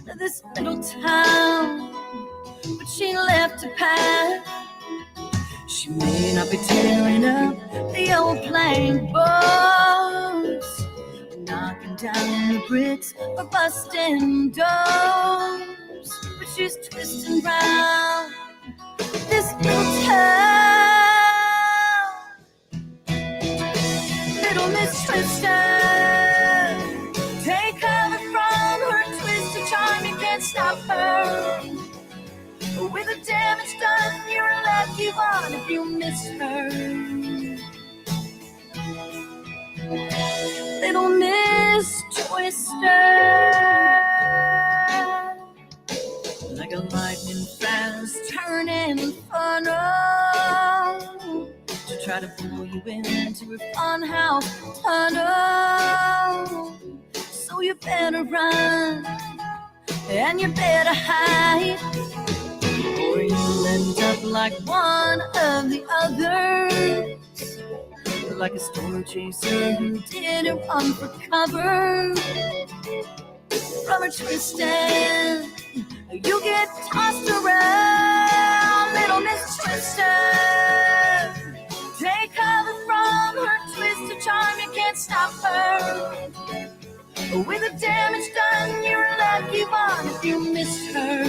run this little town, but she left a path. She may not be tearing up the old plank boards, knocking down the bricks or busting doors, but she's twisting round this little town. Little Miss Twister, take cover from her twisted charm. You can't stop her. With the damage done, you're a lucky one if you miss her. Little Miss Twister, like a lightning fast turning funnel, to try to pull you into her funhouse tunnel. So you better run and you better hide, or you'll end up like one of the others, like a storm chaser who didn't run for cover. From her twisted, you get tossed around. Little Miss Twister, take cover from her twisted charm. You can't stop her. With the damage done, you're a lucky one if you miss her.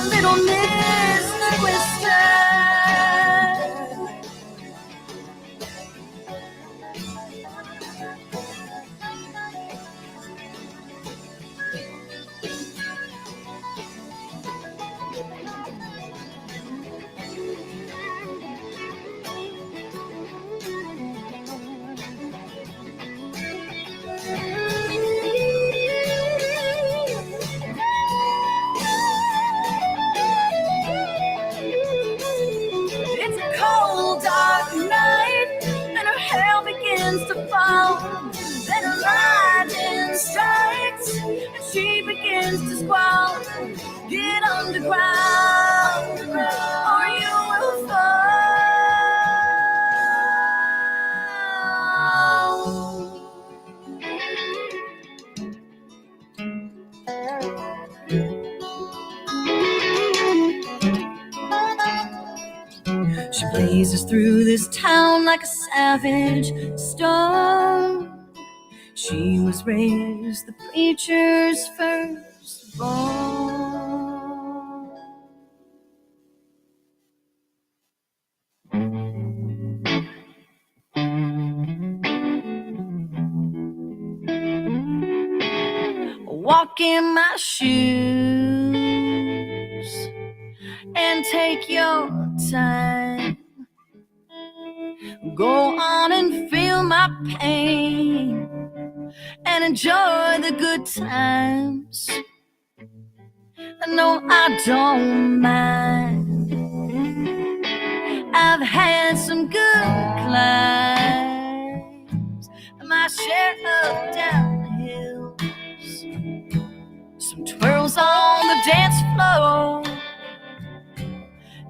Little Miss Twister. To fall, then a lightning strikes, and she begins to squall. Get underground, or you will fall. She blazes through this town like a savage storm. She was raised the preacher's firstborn. Walk in my shoes and take your time. Go on and feel my pain and enjoy the good times. No, I don't mind. I've had some good climbs, my share of downhills, some twirls on the dance floor,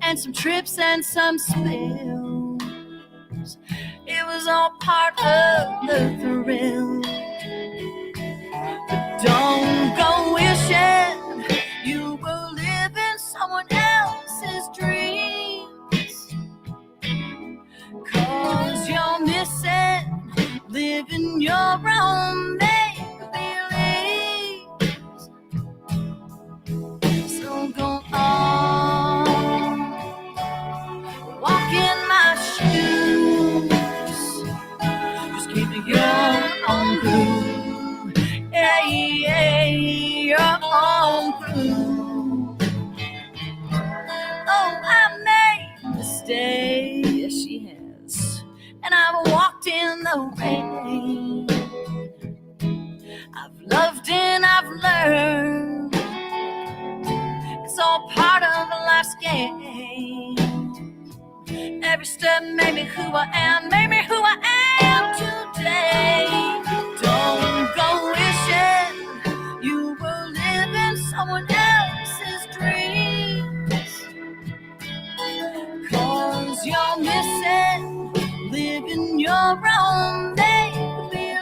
and some trips and some spills. It was all part of the thrill. But don't go wishing you were living someone else's dreams, 'cause you're missing living your own make-believes. So go on, walk in my shoes, just keep your own groove. Yeah, your own groove. Oh, I made a mistake, yes she has, and I've walked in the rain. I've loved and I've learned. It's all part of life's game. Every step made me who I am, made me who I am today. Don't go wishing you were living someone else's dreams, 'cause you're missing living your own make-believe.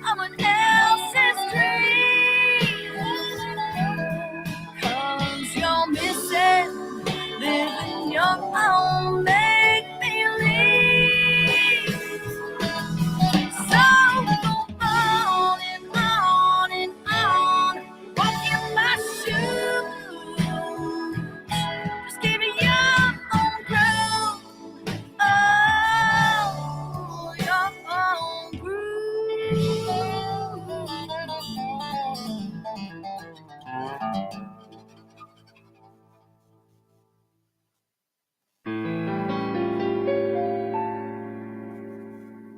someone else's dream. 'Cause you're missing living your own make-believe. So go on and on and on, walk in my shoes. Just give it your own groove. Oh, your own groove.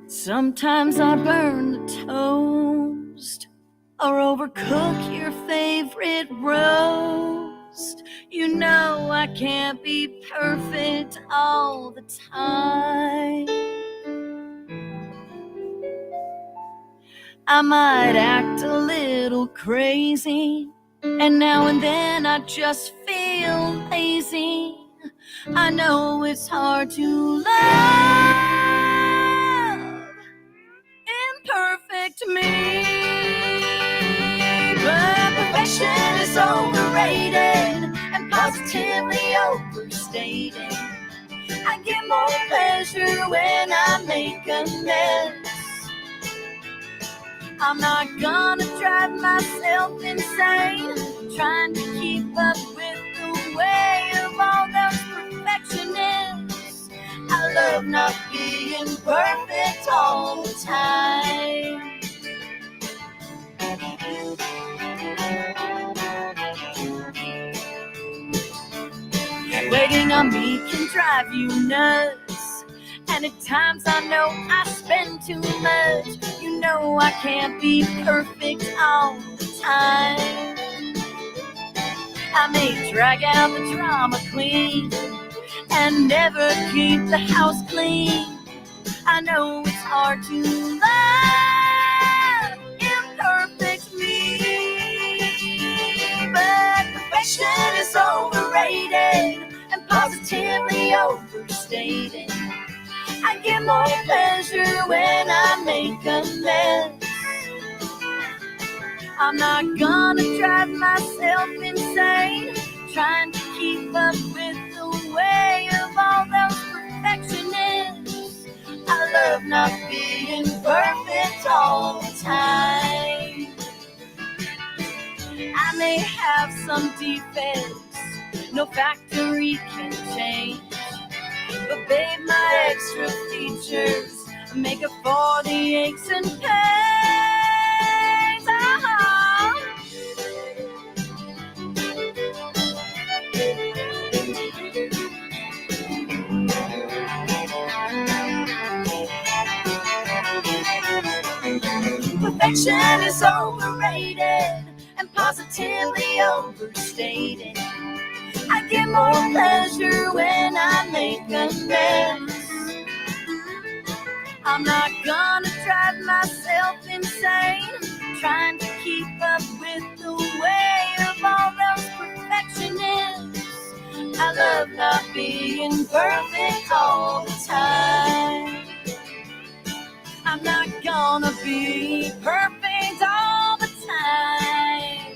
Sometimes I burn the toast or overcook your favorite roast. You know I can't be perfect all the time. I might act a little crazy, and now and then I just feel lazy. I know it's hard to love imperfect me, but perfection is overrated and positively overstated. I get more pleasure when I make a mess. I'm not gonna drive myself insane trying to keep up with the way of all those perfectionists. I love not being perfect all the time. Waiting on me can drive you nuts, and at times I know I spend too much. You know I can't be perfect all the time. I may drag out the drama queen and never keep the house clean. I know it's hard to love imperfect me, but perfection is overrated and positively overstated. I get more pleasure when I make a mess. I'm not gonna drive myself insane trying to keep up with the way of all those perfectionists. I love not being perfect all the time. I may have some defects no factory can change, but babe, my extra features make up for the aches and pains. Perfection is overrated and positively overstated. I get more pleasure when I make a mess. I'm not gonna drive myself insane trying to keep up with the way of all those perfectionists. I love not being perfect all the time. I'm not gonna be perfect all the time.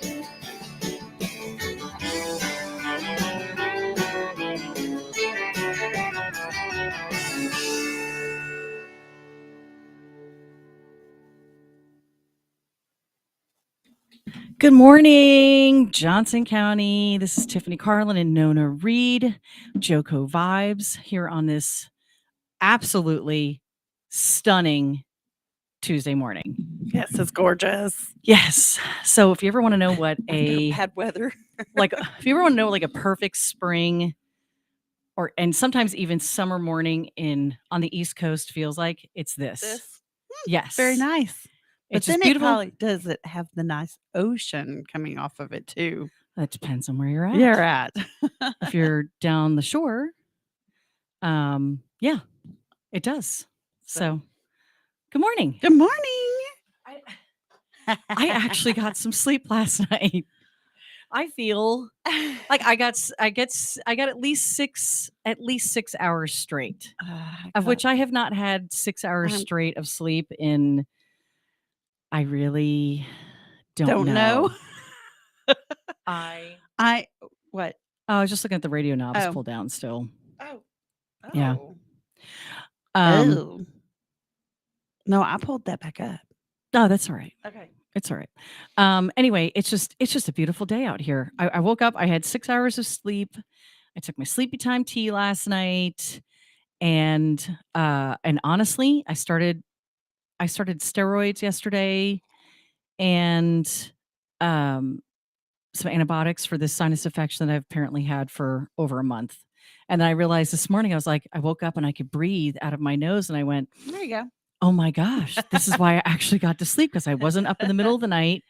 Good morning, Johnson County. This is Tiffany Carlin and Nona Reed, JoCo Vibes, here on this absolutely stunning Tuesday morning. Yes, it's gorgeous. Yes. So if you ever want to know what a Bad weather, like if you ever want to know like a perfect spring and sometimes even summer morning on the East Coast feels like, it's this. Yes. very nice. But It's then just beautiful. it probably does it have the nice ocean coming off of it too. That depends on where you're at. You're at. If you're down the shore, yeah, it does. So good morning. Good morning. I actually got some sleep last night. I feel like I got at least 6 hours straight, of which I have not had 6 hours straight of sleep in I really don't Don't know. know. I I what? oh, I was just looking at the radio knobs Oh. pulled down still. Oh. Yeah. Oh. Um, Oh. No, I pulled that back up. oh, that's all right. Okay. It's all right. Anyway, it's just a beautiful day out here. I woke up, I had 6 hours of sleep. I took my sleepy time tea last night. And honestly, I started steroids yesterday and um some antibiotics for this sinus infection that I've apparently had for over a month. And then I realized this morning, I was like, I woke up and I could breathe out of my nose. And I went, There you oh my gosh, this is why I actually got to sleep because I wasn't up in the middle of the night,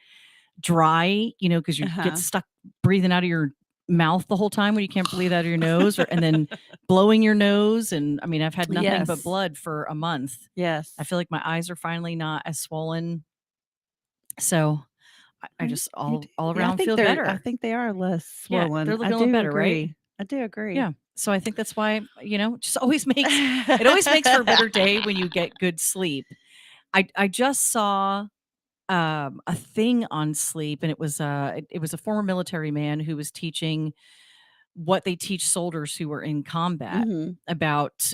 dry, because you get Uh-huh. stuck breathing out of your mouth the whole time when you can't breathe out of your nose and then blowing your nose. And I mean, I've had nothing but Yes. blood for a month. Yes. I feel like my eyes are finally not as swollen. So I just all Yeah, around feel better. I think they are less Yeah, swollen. they're I looking a little do better, right? agree. I do agree. Yeah. So I think that's why, just always makes it always makes for a better day when you get good sleep. I just saw a thing on sleep, and it was a former military man who was teaching what they teach soldiers who are in combat Mhm. about,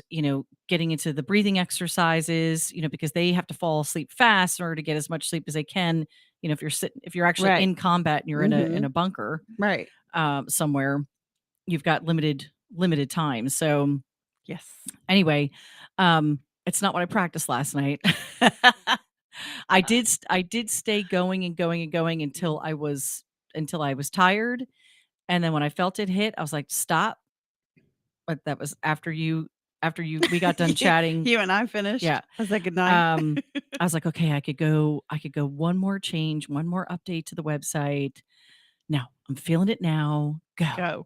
getting into the breathing exercises, because they have to fall asleep fast in order to get as much sleep as they can. If you're actually Right. in combat and you're in Mhm. a bunker Right. somewhere, you've got limited time. So Yes. anyway, it's not what I practiced last night. I did stay going and going and going until I was tired, and then when I felt it hit, I was like, "Stop." But that was after we got done chatting. You and I finished. Yeah. I said good night. I was like, "Okay, I could go one more change, one more update to the website. No, I'm feeling it now. Go.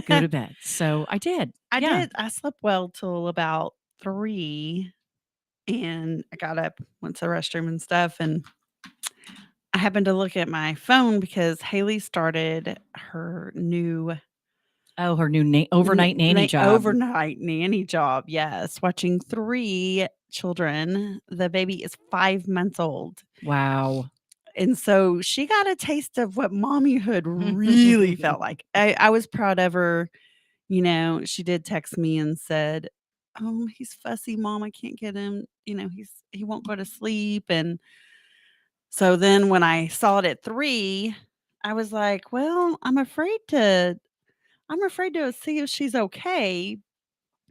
Go to bed." So I did. I Yeah. did. I slept well till about 3, and I got up, went to the restroom and stuff, and I happened to look at my phone because Haley started her new Oh, her new overnight nanny job. overnight nanny job. Yes, watching 3 children. The baby is 5 months old. Wow. And so she got a taste of what mommyhood really felt like. I was proud of her. She did text me and said, "Oh, he's fussy, mom. I can't get him. He won't go to sleep." And so then when I saw it at 3, I was like, "Well, I'm afraid to see if she's okay."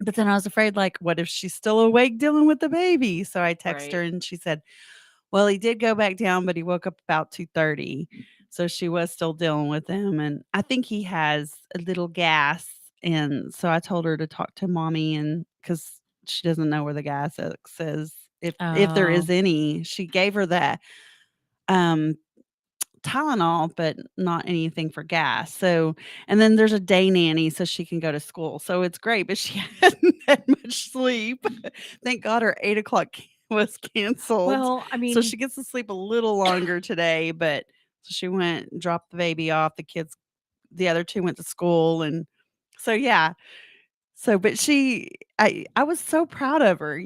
But then I was afraid, like, what if she's still awake dealing with the baby? So I texted her Right. and she said, well, he did go back down, but he woke up about 2:30. So she was still dealing with him, and I think he has a little gas, and so I told her to talk to mommy, and because she doesn't know where the gas is, if there Oh. is any. She gave her that, um, Tylenol, but not anything for gas. So and then there's a day nanny so she can go to school. So it's great, but she hadn't had much sleep. Thank God her 8 o'clock was canceled. Well, I So mean, she gets to sleep a little longer today, but so she went and dropped the baby off. The other 2 went to school, and so yeah. So but I was so proud of her.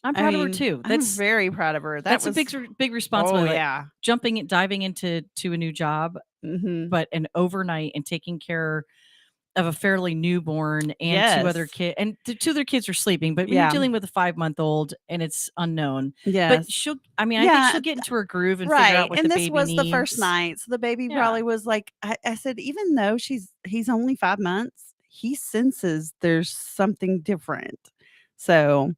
I'm I proud of her mean, too. I'm very proud of her. That That's a was big oh, responsibility, like yeah. diving into a new job, Mhm. but an overnight and taking care of a fairly newborn and 2 other Yes. kids, and the 2 other kids are sleeping, but when you're Yeah. dealing with a 5-month-old and it's unknown, but Yes. I think Yeah, she'll get into her groove and figure right, out what the and this baby was the first needs. night, so the baby Yeah. probably was like I said, "Even though he's only 5 months, he senses there's something different." So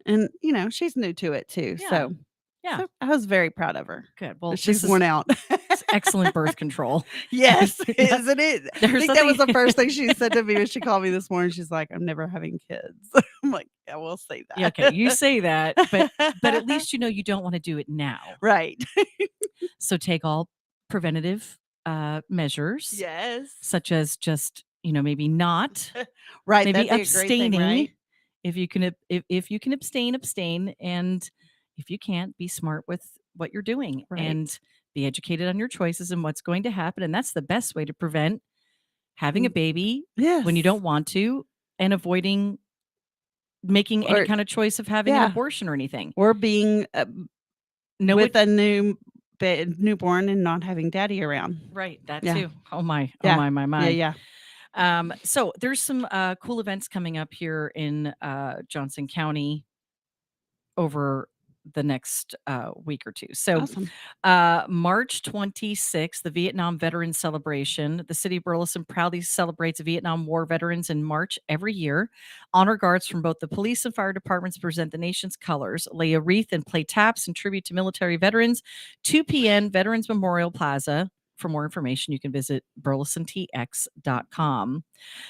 and, she's new to it too, Yeah. so Yeah. I was very proud of her, Good. Well, but she's this is worn out. it's excellent birth control. Yes, No, isn't it? I there's think that was nothing the first thing she said to me when she called me this morning. She's like, "I'm never having kids." I'm like, "Yeah, we'll say Yeah, that." okay, you say that, but at least you don't wanna do it now. Right. So take all preventative, measures, Yes. such as just, Right, maybe that'd be a great thing, abstaining. right? If you can abstain, and if you can't, be smart with what you're doing Right. and be educated on your choices and what's going to happen, and that's the best way to prevent having a Mm, baby when you yes. don't want to and avoiding making any Or kind of choice of having an yeah, abortion or anything. or being, No, with a newborn and not having daddy around. right, that Yeah. too. Oh my, oh Yeah. my, my, my. Yeah, So there's some cool events coming up here in Johnson County over the next week or two. So awesome. March 26th, the Vietnam Veterans Celebration. The city of Burleson proudly celebrates Vietnam War veterans in March every year. Honor guards from both the police and fire departments present the nation's colors, lay a wreath and play taps in tribute to military veterans. 2 p.m. Veterans Memorial Plaza. For more information, you can visit burlesontx.com.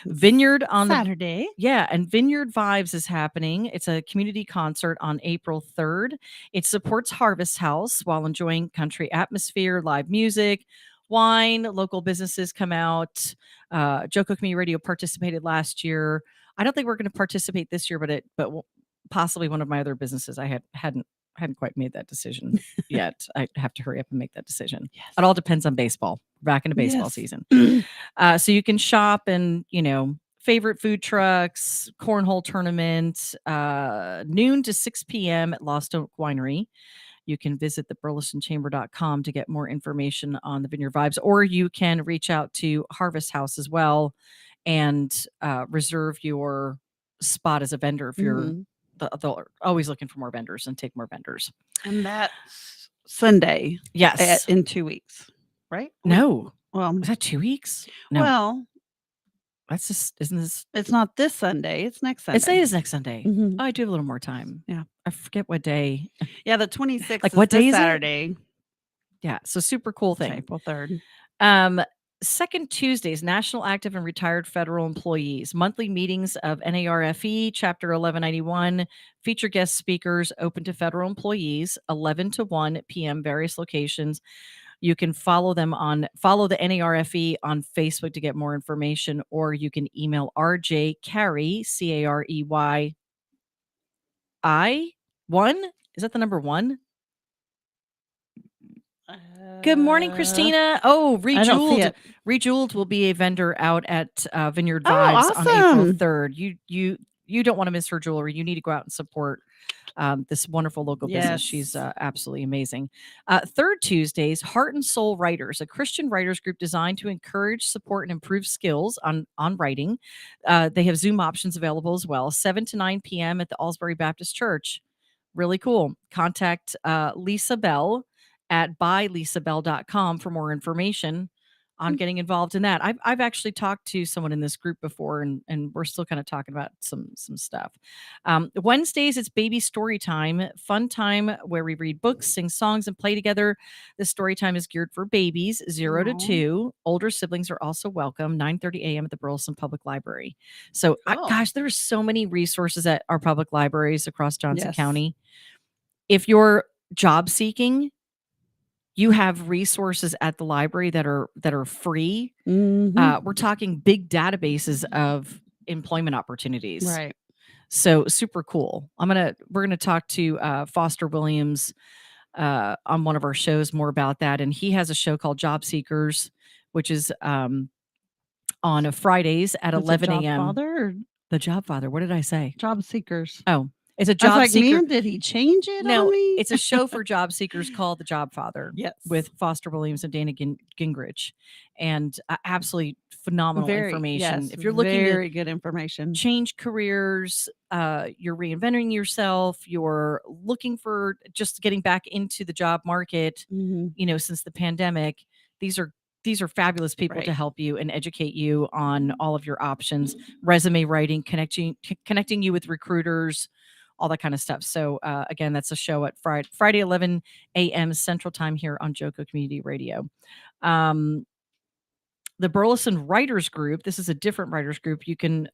Vineyard on the Saturday. Yeah, and Vineyard Vibes is happening. It's a community concert on April 3rd. It supports Harvest House while enjoying country atmosphere, live music, wine. Local businesses come out. JoCo Community Radio participated last year. I don't think we're going to participate this year, but possibly one of my other businesses. I hadn't quite made that decision yet. I have to hurry up and make that decision. Yes. It all depends on baseball. Back into baseball Yes. season. So you can shop and, favorite food trucks, cornhole tournament, noon to 6 p.m. at Lost Oak Winery. You can visit the burlesonchamber.com to get more information on the Vineyard Vibes, or you can reach out to Harvest House as well and reserve your spot as a vendor if you're Mhm. they're always looking for more vendors and take more vendors. And that's Sunday Yes. in 2 weeks, right? No. Well, Is that 2 weeks? No. well, That's just, isn't this? it's not this Sunday. It's next Sunday. It is next Sunday. Mhm. Oh, I do have a little more time. Yeah. I forget what day. Yeah, the 26th Like, is what this day is it? Saturday. Yeah. So super cool It's thing. April 3rd. Second Tuesdays, National Active and Retired Federal Employees, monthly meetings of NARFE, Chapter 1191, feature guest speakers open to federal employees, 11 to 1 p.m., various locations. You can follow the NARFE on Facebook to get more information, or you can email RJ Carey, CAREY, 1. Is that the number 1? Good morning, Christina. Oh, I don't see Rejeweled. it. Rejeweled will be a vendor out at Vineyard Oh, Vibes on April awesome. 3rd. You don't want to miss her jewelry. You need to go out and support this wonderful local business. She's Yes. absolutely amazing. Third Tuesdays, Heart and Soul Writers, a Christian writers group designed to encourage, support, and improve skills on writing. They have Zoom options available as well. 7 to 9 p.m. at the Alsbury Baptist Church. Really cool. Contact Lisa Bell at bylisabell.com for more information on getting involved in that. I've actually talked to someone in this group before, and we're still kind of talking about some stuff. Wednesdays, it's baby story time, fun time where we read books, sing songs, and play together. The story time is geared for babies 0 to Aw. 2. Older siblings are also welcome. 9:30 a.m. at the Burleson Public Library. So, Cool. gosh, there are so many resources at our public libraries across Johnson Yes. County. If you're job seeking, you have resources at the library that are free. Mhm. We're talking big databases of employment opportunities. Right. So super cool. We're gonna talk to Foster Williams on one of our shows more about that, and he has a show called Job Seekers, which is on Fridays at Is it 11 Job a.m. Father or The Job Father. What did I say? Job Seekers? Oh, it's a I was job like, seeker. man, did he change it No, on me? it's a show for job seekers called The Job Father. Yes. With Foster Williams and Dana Gingrich, and absolutely phenomenal information. Yes, If you're looking very good information. to change careers, you're reinventing yourself, you're looking for just getting back into the job market, Mhm. since the pandemic, these are fabulous people to Right. help you and educate you on all of your options, resume writing, connecting you with recruiters, all that kind of stuff. So again, that's a show at Friday 11 a.m. Central Time here on JoCo Community Radio. The Burleson Writers Group, this is a different writers group. You can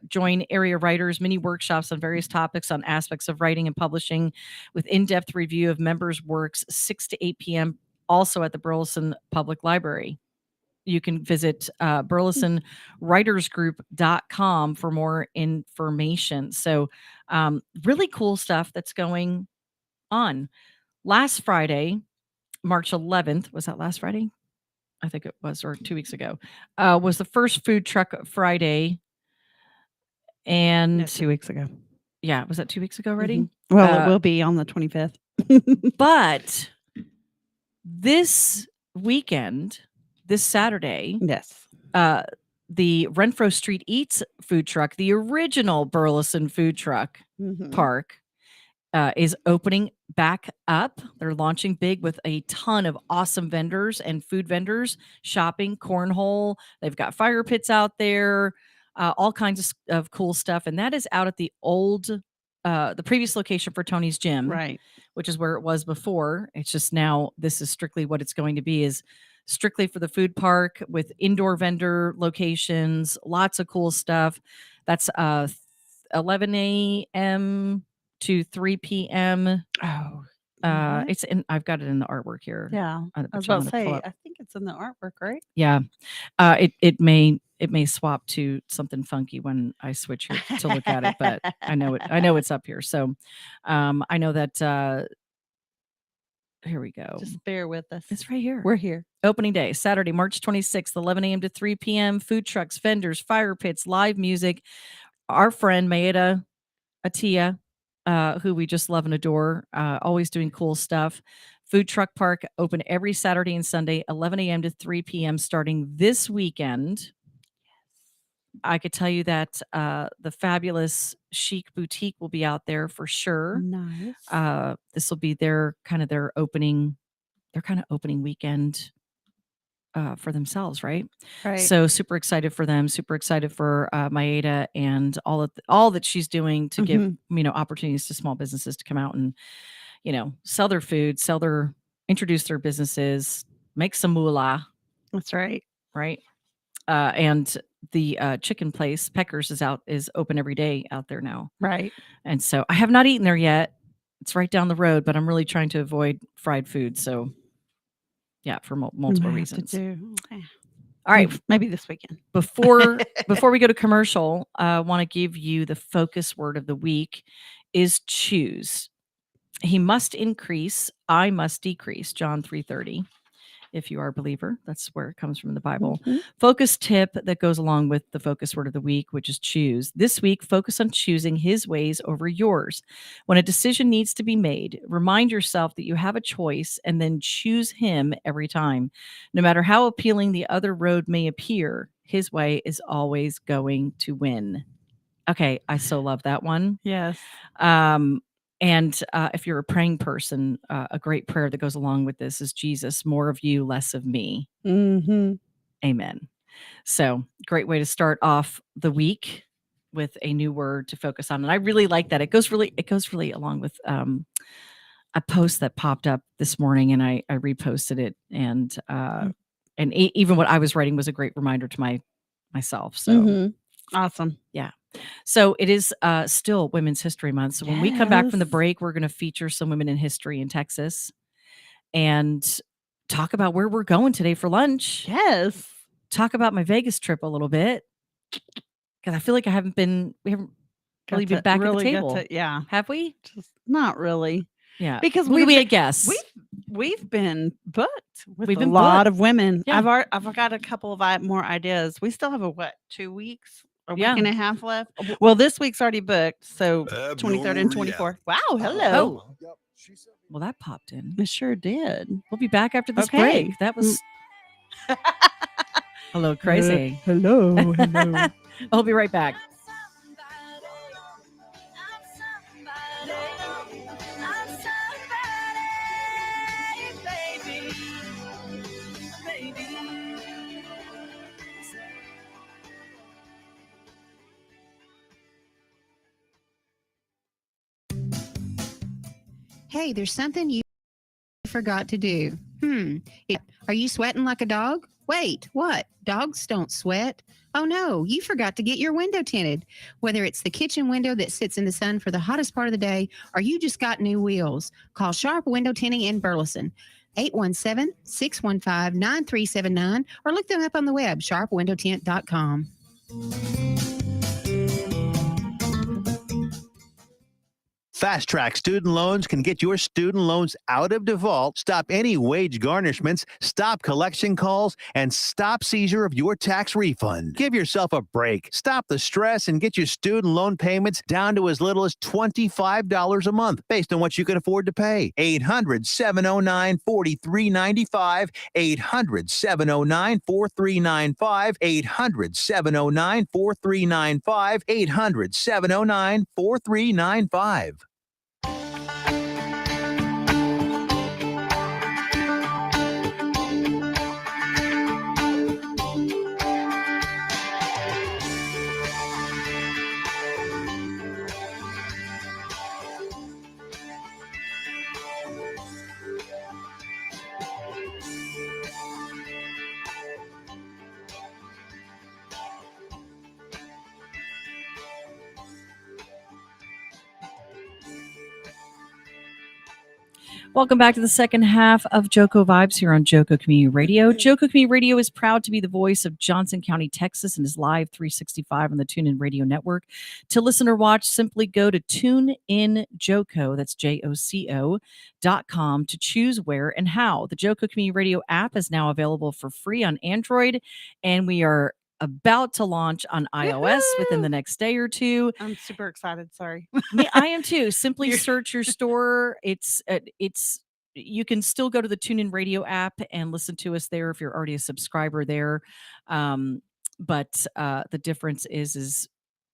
join area writers, mini workshops on various topics on aspects of writing and publishing with in-depth review of members' works, 6 to 8 p.m., also at the Burleson Public Library. You can visit burlesonwritersgroup.com for more information. So really cool stuff that's going on. Last Friday, March 11th, was that last Friday? I think it was, or 2 weeks ago, was the first Food Truck Friday. And No, 2 weeks ago. yeah, was that 2 weeks ago already? Well, it will be on the 25th. But this weekend, this Saturday, Yes. the Renfro Street Eats food truck, the original Burleson food truck Mhm. park, is opening back up. They're launching big with a ton of awesome vendors and food vendors, shopping, cornhole. They've got fire pits out there, all kinds of cool stuff. And that is out at the the previous location for Tony's Gym, Right. which is where it was before. It's just now this is strictly what it's going to be, is strictly for the food park with indoor vendor locations, lots of cool stuff. That's 11 a.m. to 3 p.m. Oh. yeah. It's in. I've got it in the artwork here. Yeah. I was which about I'm to gonna pull say, up. I think it's in the artwork, right? Yeah, it may swap to something funky when I switch here to look at it, but I know it's up here. So, I know that. Here we go. Just bear with us. It's right here. We're here. Opening day, Saturday, March 26th, 11 a.m. to 3 p.m. Food trucks, vendors, fire pits, live music. Our friend Maeda Atia, who we just love and adore, always doing cool stuff. Food truck park open every Saturday and Sunday, 11 a.m. to 3 p.m. starting this weekend. I could tell you that the fabulous Chic Boutique will be out there for sure. Nice. This will be their opening weekend for themselves, right? Right. So super excited for them. Super excited for Maeda and all that she's doing to give opportunities to small businesses to come out and sell their food, introduce their businesses, make some moolah, That's right. right? And the chicken place Peckers is open every day out there now, Right. and so I have not eaten there yet. It's right down the road, but I'm really trying to avoid fried food. So yeah, for multiple reasons. All right, maybe this weekend. Before we go to commercial, I want to give you the focus word of the week is choose. He must increase, I must decrease. John 3:30. If you are a believer, that's where it comes from in the Bible. Focus tip that goes along with the focus word of the week, which is choose. This week, focus on choosing his ways over yours. When a decision needs to be made, remind yourself that you have a choice and then choose him every time. No matter how appealing the other road may appear, his way is always going to win. Okay, I so love that one. Yes. And if you're a praying person, a great prayer that goes along with this is, Jesus, more of you, less of me. Amen. So great way to start off the week with a new word to focus on. And I really like that. It goes really along with a post that popped up this morning, and I reposted it. And even what I was writing was a great reminder to myself. So awesome. Yeah. So it is still Women's History Month. So when we come back from the break, we're going to feature some women in history in Texas and talk about where we're going today for lunch. Yes. Talk about my Vegas trip a little bit, because I feel like we haven't really been back at the table. Yeah. Have we? Just not really. Yeah. Because we had guests. We've been booked with We've a been lot booked. of women. Yeah. I've got a couple of more ideas. We still have 2 weeks? A week Yeah. and a half left. Well, this week's already booked, so 23rd and 24th. Wow, hello. Oh. Well, that popped in. It sure did. We'll be back after this Okay. break. That was hello, crazy. Hello. I'll be right back. Hey, there's something you forgot to do. Are you sweating like a dog? Wait, what? Dogs don't sweat. Oh no, you forgot to get your window tinted. Whether it's the kitchen window that sits in the sun for the hottest part of the day, or you just got new wheels, call Sharp Window Tinting in Burleson. 817-615-9379, or look them up on the web, sharpwindowtint.com. Fast Track Student Loans can get your student loans out of default, stop any wage garnishments, stop collection calls, and stop seizure of your tax refund. Give yourself a break. Stop the stress and get your student loan payments down to as little as $25 a month based on what you can afford to pay. 800-709-4395. 800-709-4395. 800-709-4395. 800-709-4395. Welcome back to the second half of JoCo Vibes here on JoCo Community Radio. JoCo Community Radio is proud to be the voice of Johnson County, Texas, and is live 365 on the TuneIn Radio Network. To listen or watch, simply go to TuneIn JoCo, that's JoCo.com, to choose where and how. The JoCo Community Radio app is now available for free on Android, and we are about to launch on iOS within the next day or two. I'm super excited. Sorry. I am too. Simply search your store. It's you can still go to the TuneIn Radio app and listen to us there if you're already a subscriber there. But the difference is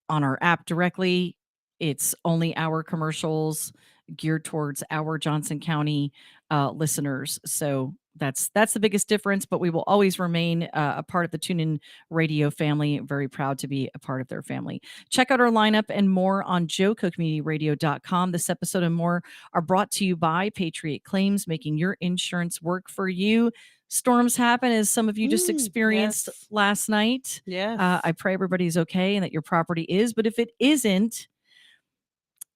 on our app directly, it's only our commercials geared towards our Johnson County listeners. So that's the biggest difference, but we will always remain a part of the TuneIn Radio family. Very proud to be a part of their family. Check out our lineup and more on JoCoCommunityRadio.com. This episode and more are brought to you by Patriot Claims, making your insurance work for you. Storms happen, as some of you just experienced last night. Yes. I pray everybody's okay and that your property is, but if it isn't,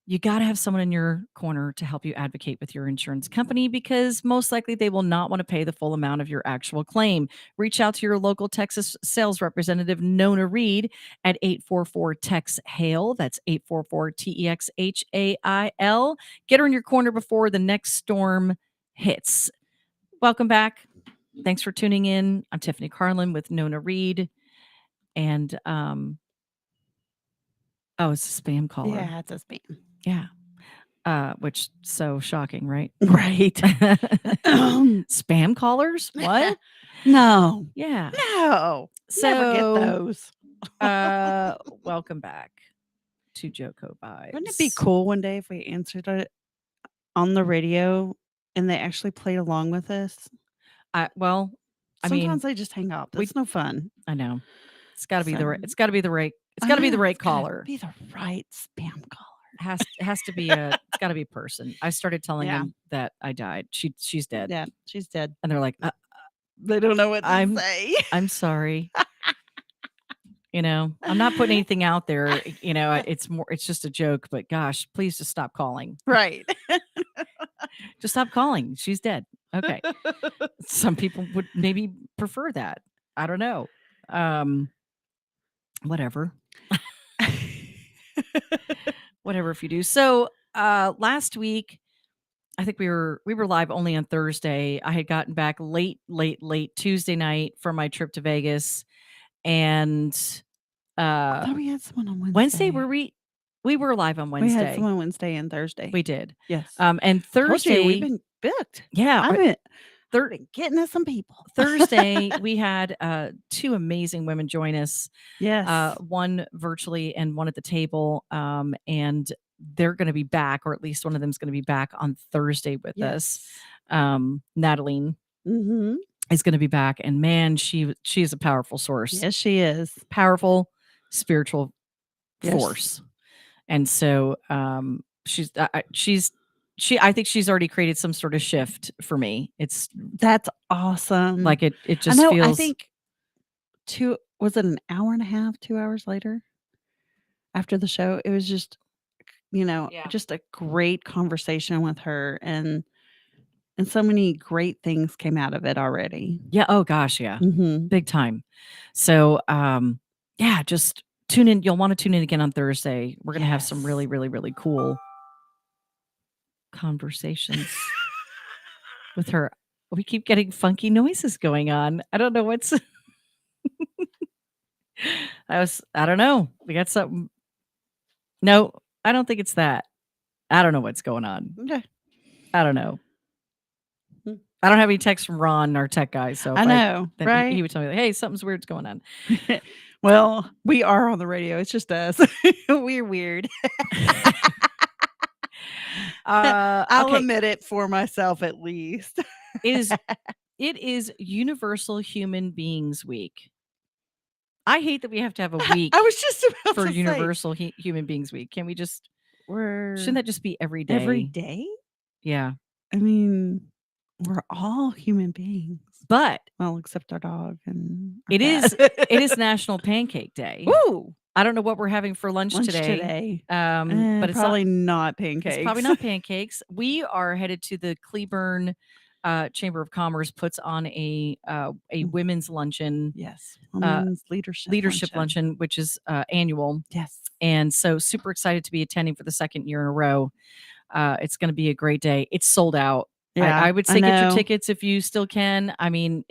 you got to have someone in your corner to help you advocate with your insurance company, because most likely they will not want to pay the full amount of your actual claim. Reach out to your local Texas sales representative, Nona Reed, at 844-TEX-HAIL. That's 844-TEXHAIL. Get her in your corner before the next storm hits. Welcome back. Thanks for tuning in. I'm Tiffany Carlin with Nona Reed. And, it's a spam caller. Yeah, it's a spam. Yeah. Which so shocking, right? Right. Spam callers? What? No. Yeah. No. Never get those. Welcome back to JoCo Vibes. Wouldn't it be cool one day if we answered it on the radio and they actually played along with us? Sometimes they just hang up. It's no fun. I know. It's got to be the right. So- It's got to be the right. It's got to be the right It's gotta caller. Be the right spam caller. Has to be it's got to be a person. I started telling Yeah. them that I died. She's dead. Yeah, she's dead. And they're like, They don't know what to I'm- say. I'm sorry. I'm not putting anything out there. It's just a joke, but gosh, please just stop calling. Right. Just stop calling. She's dead. Okay. Some people would maybe prefer that. I don't know. Whatever. Whatever if you do. So last week, I think we were live only on Thursday. I had gotten back late Tuesday night from my trip to Vegas. And I thought we had someone on Wednesday we were live on Wednesday. We had someone Wednesday and Thursday. We did. Yes. And Told you, Thursday we've been booked. Yeah. I've been getting us some people. Thursday we had two amazing women join us. Yes. One virtually and one at the table. And they're going to be back, or at least one of them is going to be back on Thursday with us. Natalie is going to be back, and man, she is a powerful source. Yes, she is. Powerful spiritual Yes. force. And so I think she's already created some sort of shift for me. That's awesome. Like it just I know, feels. I think was it an hour and a half, 2 hours later after the show? It was just, just a great conversation with her, and so many great things came out of it already. Yeah. Oh gosh. Yeah. Mm-hmm. Big time. So, just tune in. You'll want to tune in again on Thursday. We're going to have some really, really, really cool conversations with her. We keep getting funky noises going on. I don't know what's. I don't know. We got something. No, I don't think it's that. I don't know what's going on. Okay. I don't know. Hmm. I don't have any texts from Ron, our tech guy. So I know, then right? he would tell me, like, hey, something's weird's going on. Well, we are on the radio. It's just us. We're weird. I'll Okay. admit it for myself at least. It is Universal Human Beings Week. I hate that we have to have a week I was just about for to say, Universal Human Beings Week. Can we just shouldn't that just be every day? every day? Yeah. I mean, we're all human beings. But Well, except our dog and our it is cat. it is National Pancake Day. Ooh, I don't know what we're having for lunch today. but it's probably not not pancakes. it's probably not pancakes. We are headed to the Cleburne Chamber of Commerce puts on a women's luncheon, Yes, women's leadership luncheon, which is annual. Yes, And so super excited to be attending for the second year in a row. It's going to be a great day. It's sold out. yeah. I would say get your know. tickets if you still can. I mean,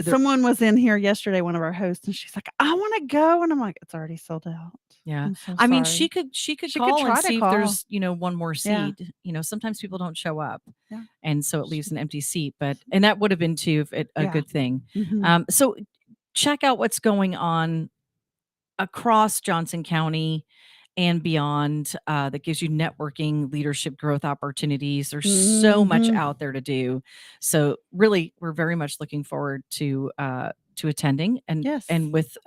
Someone was in here yesterday, one of our hosts, and she's like, "I want to go," and I'm like, "It's already sold out." yeah. I'm so I mean, sorry. she could She could call try and to see call. if there's, one more Yeah. seat. Sometimes people don't show up. Yeah. And so it leaves an empty seat, and that would have been too a Yeah. good thing. Mhm. So check out what's going on across Johnson County and beyond that gives you networking, leadership growth opportunities. There's so much Mhm. out there to do. So really, we're very much looking forward to attending Yes. and with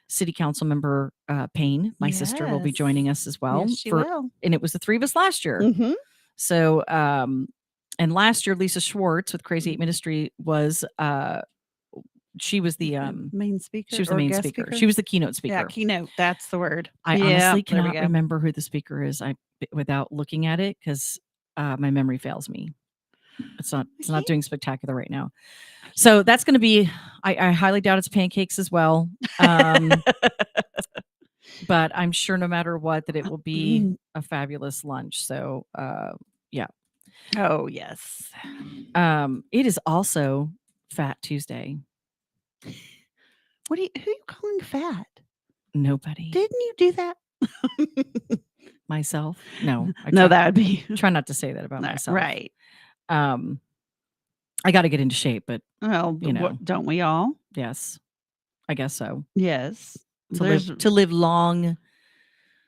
City Council member Payne, my sister, will be Yes. joining us as well. Yes, she will. And it was the three of us last year. Mhm. So and last year Lisa Schwartz with Crazy 8 Ministry was she was the main speaker. she was the or main guest speaker. She was the keynote speaker. Yeah, keynote. That's the word. I Yeah, honestly there we cannot go. remember who the speaker is. Without looking at it because my memory fails me. It's not can't- doing spectacular right now. So that's going to be. I highly doubt it's pancakes as well. But I'm sure no matter what that it will be a fabulous lunch. So yeah. Oh yes. It is also Fat Tuesday. Who are you calling fat? Nobody. Didn't you do that? Myself? No. No, that would be try not to say that about myself. right. I got to get into shape, but Well, don't we all? yes, I guess so. Yes. To live long.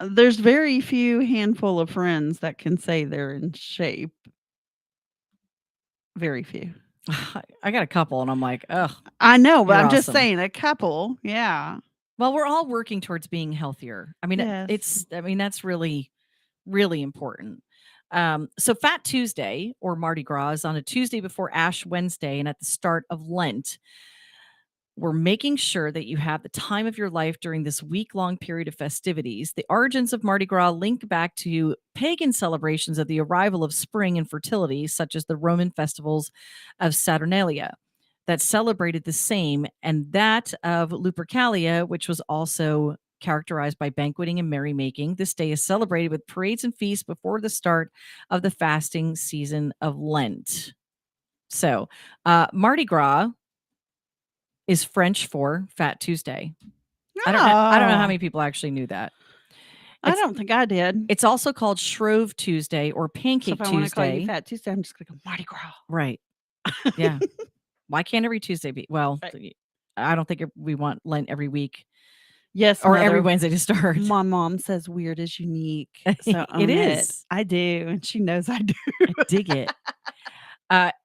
There's very few handful of friends that can say they're in shape. Very few. I got a couple, and I'm like, ugh. I know, but You're I'm just awesome. saying a couple. Yeah. Well, we're all working towards being healthier. I mean, Yes. that's really, really important. So Fat Tuesday or Mardi Gras is on a Tuesday before Ash Wednesday and at the start of Lent. We're making sure that you have the time of your life during this week-long period of festivities. The origins of Mardi Gras link back to pagan celebrations of the arrival of spring and fertility, such as the Roman festivals of Saturnalia that celebrated the same, and that of Lupercalia, which was also characterized by banqueting and merrymaking. This day is celebrated with parades and feasts before the start of the fasting season of Lent. So, Mardi Gras is French for Fat Tuesday. I don't know how many people actually knew that. I don't think I did. It's also called Shrove Tuesday or Pancake So if I want to call you Tuesday. Fat Tuesday, I'm just going to go Mardi Gras. Right. Yeah. Why can't every Tuesday be? Well, Right. I don't think we want Lent every week. Yes, or every Wednesday to start. My mom says weird is unique. So It is. I do, and she knows I do. I dig it.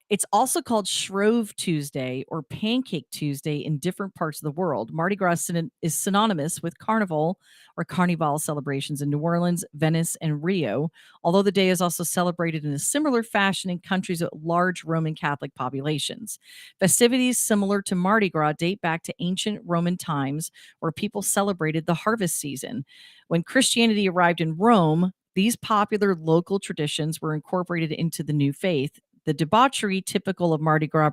It's also called Shrove Tuesday or Pancake Tuesday in different parts of the world. Mardi Gras is synonymous with Carnival or Carnival celebrations in New Orleans, Venice, and Rio, although the day is also celebrated in a similar fashion in countries with large Roman Catholic populations. Festivities similar to Mardi Gras date back to ancient Roman times where people celebrated the harvest season. When Christianity arrived in Rome, these popular local traditions were incorporated into the new faith, The debauchery typical of Mardi Gras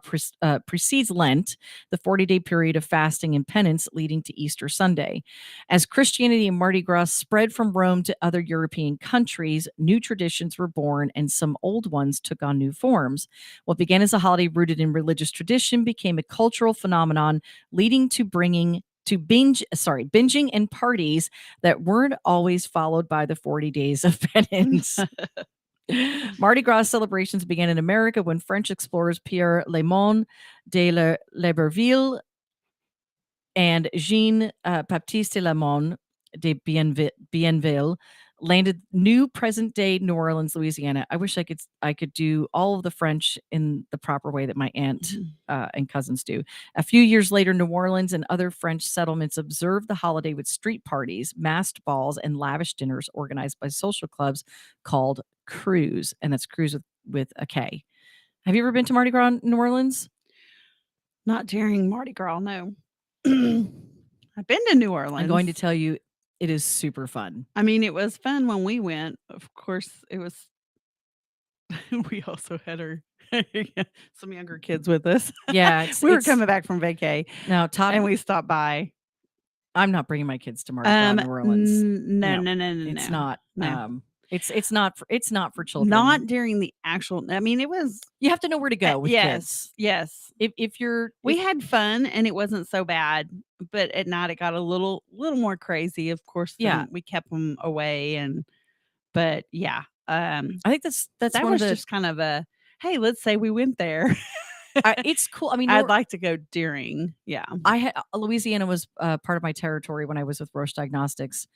precedes Lent, the 40-day period of fasting and penance leading to Easter Sunday. As Christianity and Mardi Gras spread from Rome to other European countries, new traditions were born and some old ones took on new forms. What began as a holiday rooted in religious tradition became a cultural phenomenon, leading to binging and parties that weren't always followed by the 40 days of penance. Mardi Gras celebrations began in America when French explorers Pierre Lemon de L'Iberville and Jean-Baptiste Lemon de Bienville landed new present-day New Orleans, Louisiana. I wish I could do all of the French in the proper way that my aunt and cousins do. A few years later, New Orleans and other French settlements observed the holiday with street parties, masked balls, and lavish dinners organized by social clubs called Crews, and that's Crews with a K. Have you ever been to Mardi Gras in New Orleans? Not during Mardi Gras, no. I've been to New Orleans. I'm going to tell you, it is super fun. I mean, it was fun when we went. Of course, it was. We also had some younger kids with us. Yeah, we were coming back from vacay. Now, Todd, and we stopped by. I'm not bringing my kids to Mardi Gras in New Orleans. No. It's not. No. It's not for children. Not during the actual. I mean, it was. You have to know where to go with kids. Yes. We had fun and it wasn't so bad, but at night it got a little more crazy. Of course, we kept them away, but yeah. I think that was just kind of a hey, let's say we went there. It's cool. I mean, I'd like to go during. Yeah, Louisiana was part of my territory when I was with Roche Diagnostics,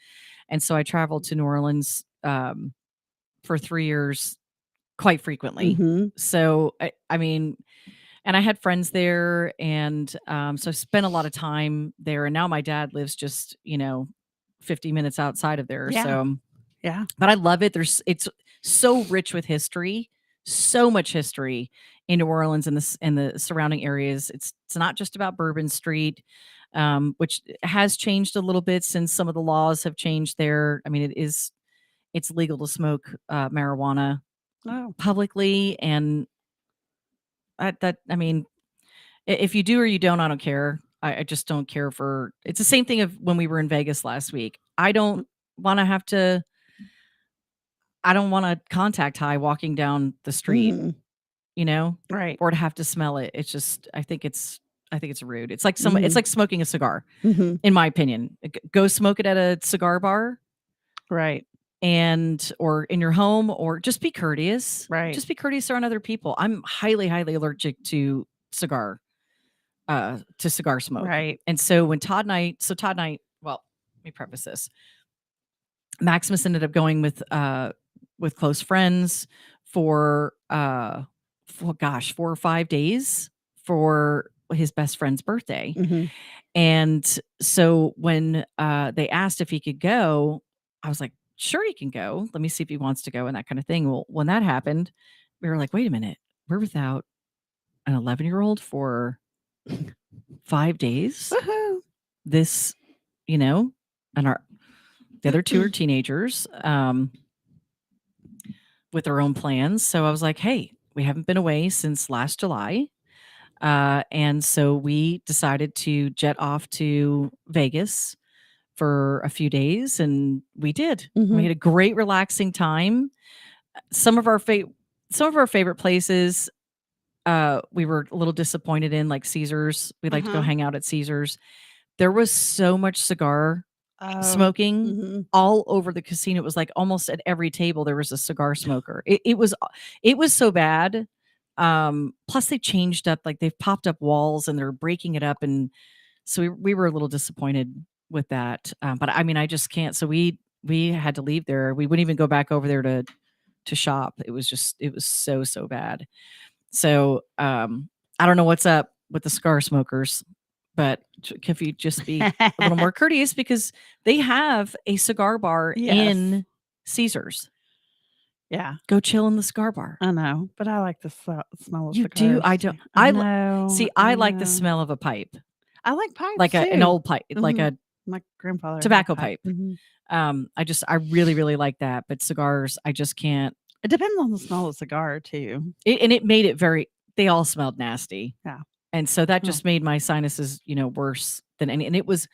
and so I traveled to New Orleans for 3 years quite frequently. Mm-hmm. So I mean, and I had friends there, and so I spent a lot of time there. And now my dad lives just 50 minutes outside of there. Yeah. So yeah, but I love it. It's so rich with history, so much history in New Orleans and the surrounding areas. It's not just about Bourbon Street, which has changed a little bit since some of the laws have changed there. I mean, it's legal to smoke marijuana publicly, and I mean, if you do or you don't, I don't care. I just don't care for. It's the same thing of when we were in Vegas last week. I don't want to contact high walking down the street, right, or to have to smell it. It's just, I think it's rude. It's like it's like smoking a cigar, in my opinion. Go smoke it at a cigar bar, right, or in your home, or just be courteous. Right, just be courteous around other people. I'm highly, highly allergic to cigar smoke, right. And so when Todd and I, well, let me preface this. Maximus ended up going with close friends for 4 or 5 days for his best friend's birthday. Mm-hmm. And so when they asked if he could go, I was like, sure, he can go. Let me see if he wants to go and that kind of thing. Well, when that happened, we were like, wait a minute, we're without an 11-year-old for 5 days. Woohoo. This, and the other two are teenagers with their own plans. So I was like, hey, we haven't been away since last July. And so we decided to jet off to Vegas for a few days, and we did. Mm-hmm. We had a great, relaxing time. Some of our favorite places, we were a little disappointed in, like Caesars. We'd like to go hang out at Caesars. There was so much cigar smoking all over the casino. It was like almost at every table there was a cigar smoker. It was so bad. Plus they changed up, like they've popped up walls and they're breaking it up, and so we were a little disappointed with that. But I mean, I just can't. So we had to leave there. We wouldn't even go back over there to shop. It was so bad. So I don't know what's up with the cigar smokers, but if you just be a little more courteous, because they have a cigar bar in Caesars. Yeah. Go chill in the cigar bar. I know, but I like the smell of you cigars. do. I don't. I know. I like the smell of a pipe. I like pipes like too. An old pipe, like a my grandfather tobacco pipe. Mm-hmm. I really, really like that, but cigars, I just can't. It depends on the smell of the cigar too. And it made it they all smelled nasty. Yeah. And so that Huh. just made my sinuses, worse than any. And it was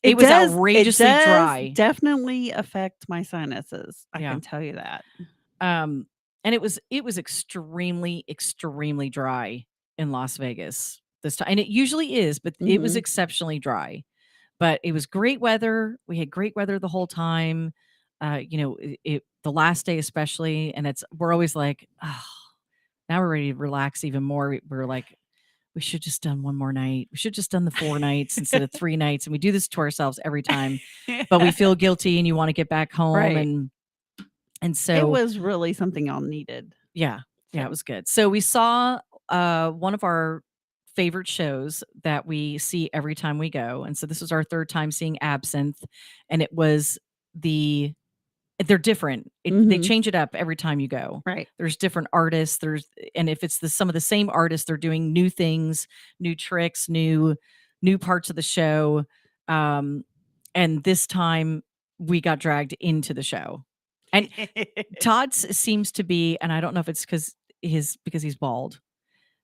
It was does outrageously dry. definitely affect my sinuses. I Yeah. can tell you that. And it was extremely, extremely dry in Las Vegas this time. And it usually is, but it was Mhm. exceptionally dry. But it was great weather. We had great weather the whole time. The last day especially, and we're always like, oh, now we're ready to relax even more. We're like, we should just done one more night. We should just done the 4 nights instead of 3 nights. And we do this to ourselves every time, but we feel guilty and you want to get back home. Right. And it so was really something y'all needed. yeah, it was good. So we saw one of our favorite shows that we see every time we go. And so this was our 3rd time seeing Absinthe, and it was they're different. They Mhm. change it up every time you go. Right. There's different artists. And if it's some of the same artists, they're doing new things, new tricks, new parts of the show. And this time we got dragged into the show. And Todd seems to be, and I don't know if it's because he's bald,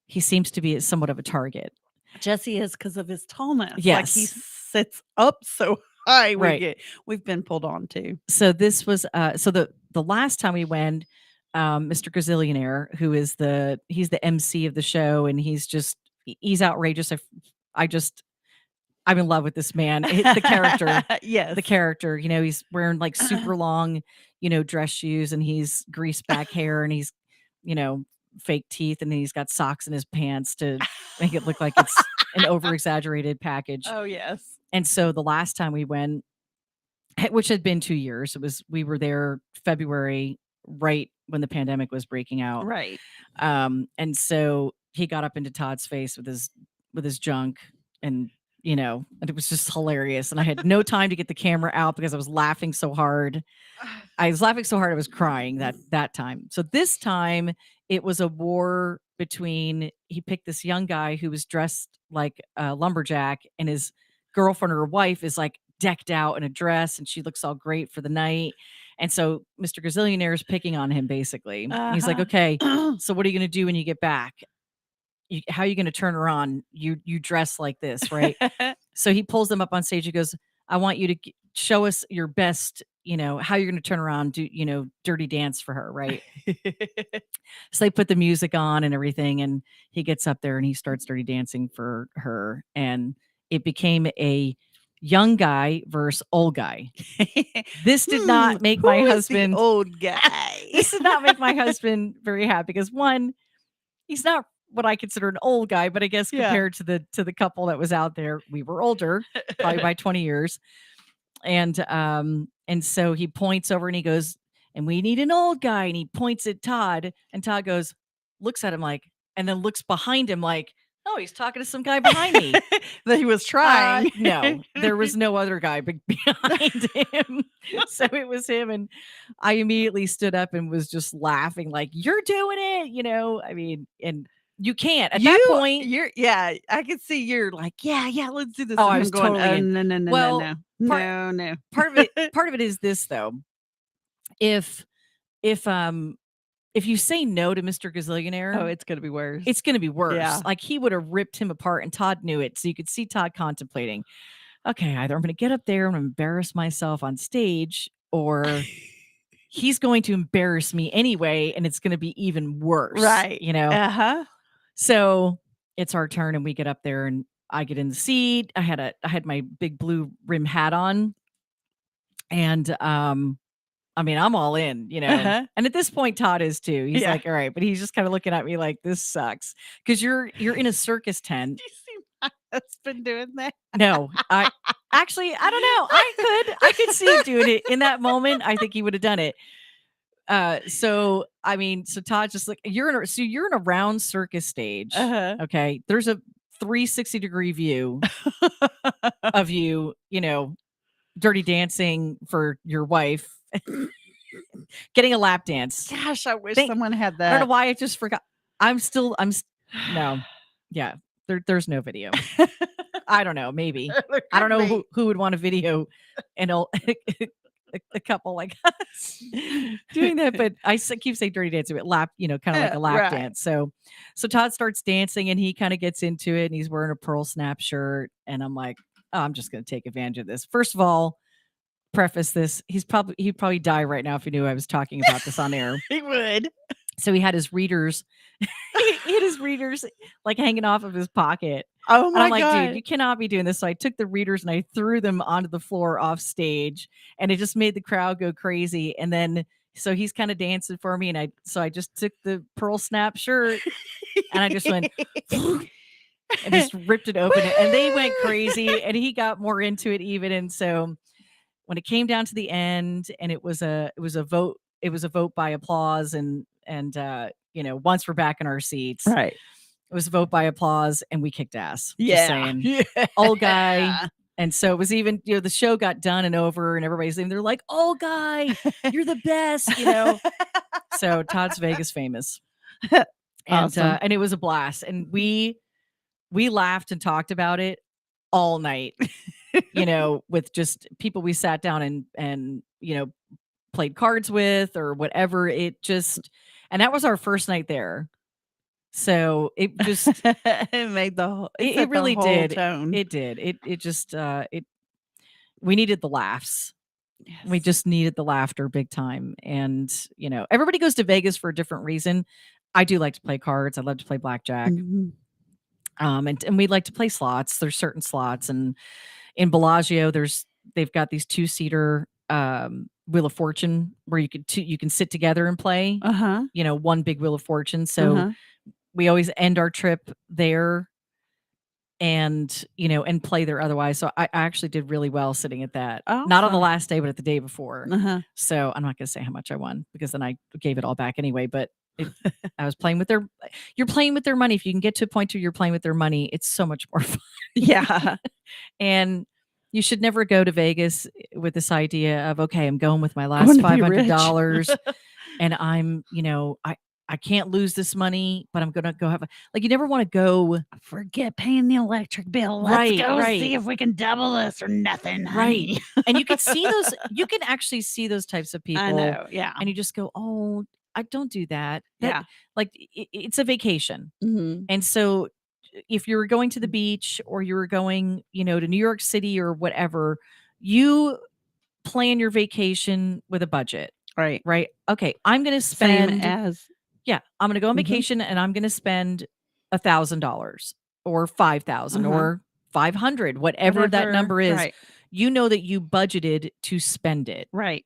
he seems to be somewhat of a target. Jesse is because of his tallness. Like Yes. he sits up so high. Right. We've been pulled on to. So this was so the last time we went, Mr. Gazillionaire, who is he's the MC of the show, and he's outrageous. I'm in love with this man. The character. Yes. The character, he's wearing like super long, dress shoes, and he's greased back hair, and he's, fake teeth, and then he's got socks in his pants to make it look like it's an over exaggerated package. Oh, yes. And so the last time we went, which had been 2 years, we were there February, right when the pandemic was breaking out. Right. And so he got up into Todd's face with his junk, and and it was just hilarious. And I had no time to get the camera out because I was laughing so hard. I was crying that time. So this time it was a war between, he picked this young guy who was dressed like a lumberjack, and his girlfriend or wife is like decked out in a dress, and she looks all great for the night. And so Mr. Gazillionaire is picking on him basically. He's like, okay, so what are you going to do when you get back? How are you going to turn her on? You dress like this, right? So he pulls them up on stage. He goes, I want you to show us your best, how you're going to turn around, do, dirty dance for her, right? So they put the music on and everything, and he gets up there and he starts dirty dancing for her. And it became a young guy versus old guy. This did not make my husband, old guy. this did not make my husband very happy, because one, he's not what I consider an old guy, but I guess compared to the couple that was out there, we were older, probably by 20 years. And so he points over and he goes, and we need an old guy. And he points at Todd, and Todd goes, looks at him like, and then looks behind him like, oh, he's talking to some guy behind me. That he was trying. No, there was no other guy behind him. So it was him. And I immediately stood up and was just laughing like, you're doing it, I mean, and you can't at that point. I could see you're like, yeah, let's do this. Oh, And I I'm was going, totally in. no. Well, No. Part of it is this though. If you say no to Mr. Gazillionaire, Oh, it's gonna be worse. it's going to be worse. Yeah. Like he would have ripped him apart, and Todd knew it. So you could see Todd contemplating, okay, either I'm going to get up there and embarrass myself on stage, or he's going to embarrass me anyway, and it's going to be even worse. Right. Uh-huh. So it's our turn, and we get up there, and I get in the seat. I had my big blue rim hat on, and I mean, I'm all in, Uh-huh. And at this point, Todd is too. He's Yeah. like, all right, but he's just kind of looking at me like, this sucks, because you're in a circus tent. Do you see my husband doing that? No, I don't know. I could see him doing it in that moment. I think he would have done it. So Todd's just like, you're in a round circus stage. Uh-huh. Okay. There's a 360-degree view of you, dirty dancing for your wife, getting a lap dance. Gosh, I wish someone had I that. don't know why I just forgot. No. Yeah. There's no video. I don't know. Maybe. I don't know who would want a video and a couple like us doing that. But I keep saying dirty dancing, but lap, kind of like a lap Right. dance. So Todd starts dancing and he kind of gets into it and he's wearing a pearl snap shirt. And I'm like, oh, I'm just going to take advantage of this. First of all, preface this, he'd probably die right now if he knew I was talking about this on air. He would. So he had his readers, he had his readers like hanging off of his pocket. Oh And my I'm like, God. dude, you cannot be doing this. So I took the readers and I threw them onto the floor off stage, and it just made the crowd go crazy. And then so he's kind of dancing for me, and I just took the pearl snap shirt and I just went and just ripped it open, and they went crazy, and he got more into it even. And so when it came down to the end, and it was a vote by applause, and once we're back in our seats, Right. it was a vote by applause, and we kicked ass. Just Yeah. saying. Yeah. Old guy. And so it was even, the show got done and over, and everybody's they're like, old guy, you're the best, So Todd's Vegas famous. And Awesome. and it was a blast. And we laughed and talked about it all night, with just people we sat down and played cards with or whatever. It just, and that was our first night there. So it just it made the whole. it really did. Tone. It did. It just we needed the laughs. Yes. We just needed the laughter big time. And everybody goes to Vegas for a different reason. I do like to play cards. I love to play blackjack. Mhm. And we like to play slots. There's certain slots, and in Bellagio they've got these 2-seater Wheel of Fortune where you can sit together and play. Uh-huh. One big Wheel of Fortune. So Uh-huh. we always end our trip there and play there otherwise. So I actually did really well sitting at that. Not on the Awesome. last day, but at the day before. Uh-huh. So I'm not going to say how much I won, because then I gave it all back anyway. But I was playing with you're playing with their money. If you can get to a point where you're playing with their money, it's so much more fun. Yeah. And you should never go to Vegas with this idea of, okay, I'm going with my I last wanna be $500 and I'm, I can't lose this money, but I'm going to go have you never want to go. Forget paying the electric bill. Let's Right, go right. see if we can double this or nothing. Right. honey. And you can actually see those types of people. I know. Yeah. And you just go, oh, I don't do that. Yeah. It's a vacation. Mhm. And so if you were going to the beach or you were going, to New York City or whatever, you plan your vacation with a budget, Right. right? Okay, I'm going to Same spend, as. I'm going to go on Mhm. vacation and I'm going to spend $1,000 or 5,000 Uh-huh. or 500, whatever that number is. Right. You know that you budgeted to spend it. Right.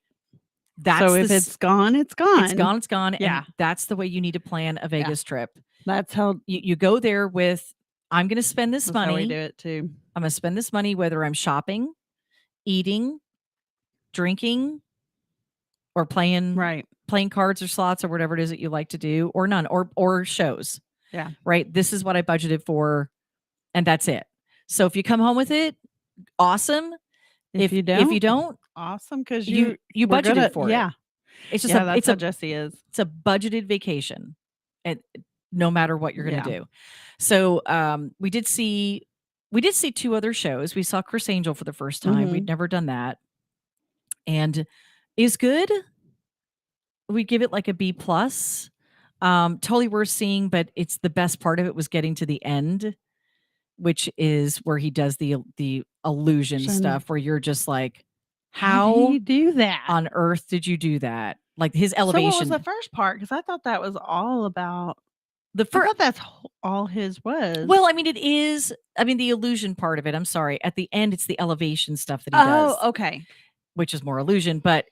That's So if it's gone, it's gone. it's gone, it's gone. Yeah. And that's the way you need to plan a Vegas trip. That's how. You go there with, I'm going to spend this That's how we money. do it too. I'm going to spend this money, whether I'm shopping, eating, drinking, or playing Right. cards or slots or whatever it is that you like to do, or none, or shows. Yeah. Right. This is what I budgeted for, and that's it. So if you come home with it, awesome. If you don't, awesome, because you we're budgeted gonna- for it. Yeah. It's just Yeah, a that's it's how a Jesse is. it's a budgeted vacation, and no matter what you're going to Yeah. do. So we did see 2 other shows. We saw Chris Angel for the first time. Mhm. We'd never done that, and is good. We give it like a B plus. Totally worth seeing, but it's the best part of it was getting to the end, which is where he does the illusion Illusion. stuff, where you're just like, How did how you do that? on earth did you do that? Like his So what elevation. was the first part? Because I thought that was all about. The I first, thought that's all his was. well, I mean, it is. I mean, the illusion part of it. I'm sorry. At the end, it's the elevation stuff that he does, okay. which is more illusion. But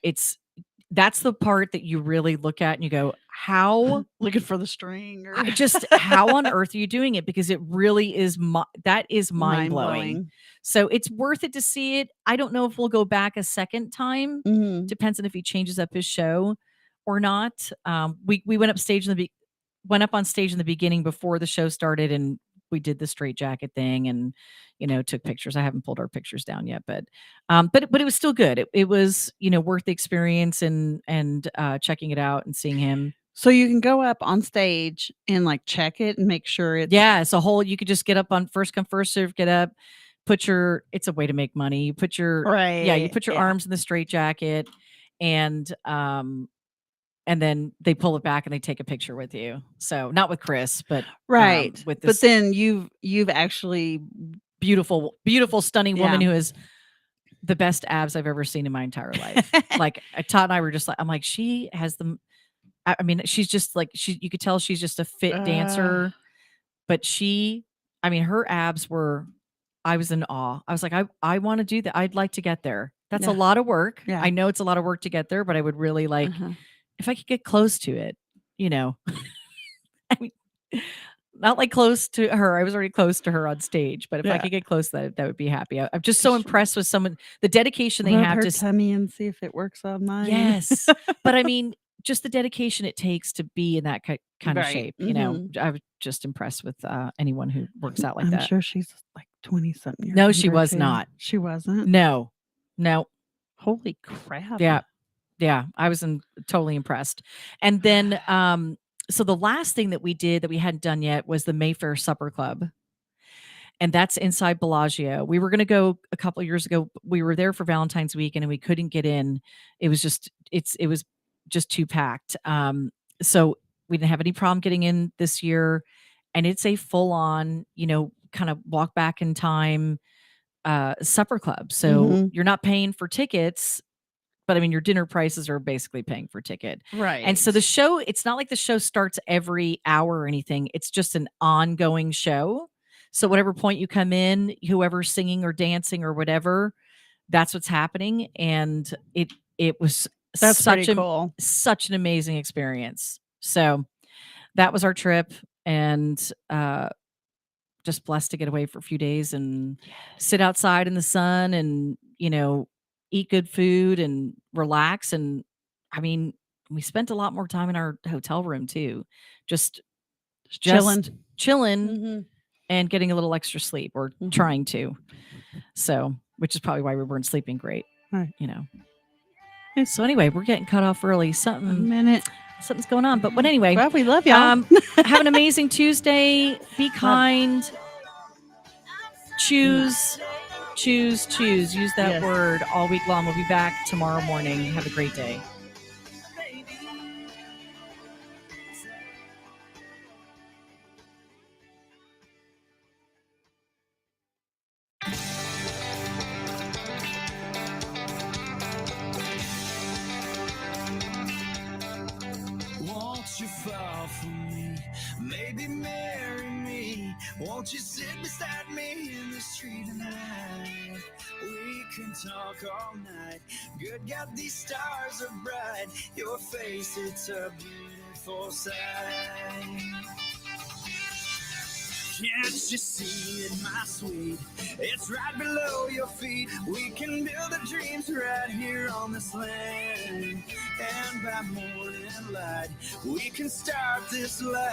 that's the part that you really look at and you go, how? Looking for the string or Just how on earth are you doing it? Because it really is. That is mind blowing. So it's worth it to see it. I don't know if we'll go back a second time. Mhm. Depends on if he changes up his show or not. We went up on stage in the beginning before the show started, and we did the straight jacket thing, and took pictures. I haven't pulled our pictures down yet, but it was still good. It was worth the experience and checking it out and seeing him. So you can go up on stage and check it and make sure it's Yeah, it's a whole. You could just get up on first come first serve. Get up, it's a way to make money. You put your arms in the straitjacket, and then they pull it back and they take a picture with you. So not with Chris, but Right. with this But then you've actually beautiful, stunning woman who has the best abs I've ever seen in my entire life. Like Todd and I were just like, I'm like, she has them. I mean, she's just like, you could tell she's just a fit dancer, but her abs were, I was in awe. I was like, I want to do that. I'd like to get there. That's a lot of work. Yeah. I know it's a lot of work to get there, but I would really like, if I could get close to it, I mean, not like close to her. I was already close to her on stage, but if I could get close, that would be happy. I'm just so impressed with the dedication they Rub have her to tummy and see if it works on mine. Yes. But I mean, just the dedication it takes to be in that kind of shape, I was just impressed with anyone who works out like I'm that. sure she's like 20 something. No, she was not. She wasn't. No. Holy crap. Yeah. I was totally impressed. And then, so the last thing that we did that we hadn't done yet was the Mayfair Supper Club. And that's inside Bellagio. We were going to go a couple of years ago. We were there for Valentine's weekend and we couldn't get in. It was just too packed. So we didn't have any problem getting in this year. And it's a full on, kind of walk back in time supper club. So you're not paying for tickets, but I mean, your dinner prices are basically paying for ticket. Right. And so the show, it's not like the show starts every hour or anything. It's just an ongoing show. So whatever point you come in, whoever's singing or dancing or whatever, that's what's happening. And it was cool. Such an amazing experience. So that was our trip, and just blessed to get away for a few days and sit outside in the sun and, eat good food and relax. And I mean, we spent a lot more time in our hotel room too, just chilling and getting a little extra sleep, or trying to. So, which is probably why we weren't sleeping great, right. So anyway, we're getting cut off early. Something's going on. But anyway, well, we love y'all. Have an amazing Tuesday. Be kind. Choose. Use that word all week long. We'll be back tomorrow morning. Have a great day. Won't you fall for me? Maybe marry me. Won't you sit beside me in the street tonight? We can talk all night. Good God, these stars are bright. Your face, it's a beautiful sight. Can't you see it, my sweet? It's right below your feet. We can build our dreams right here on this land. And by morning light, we can start this life.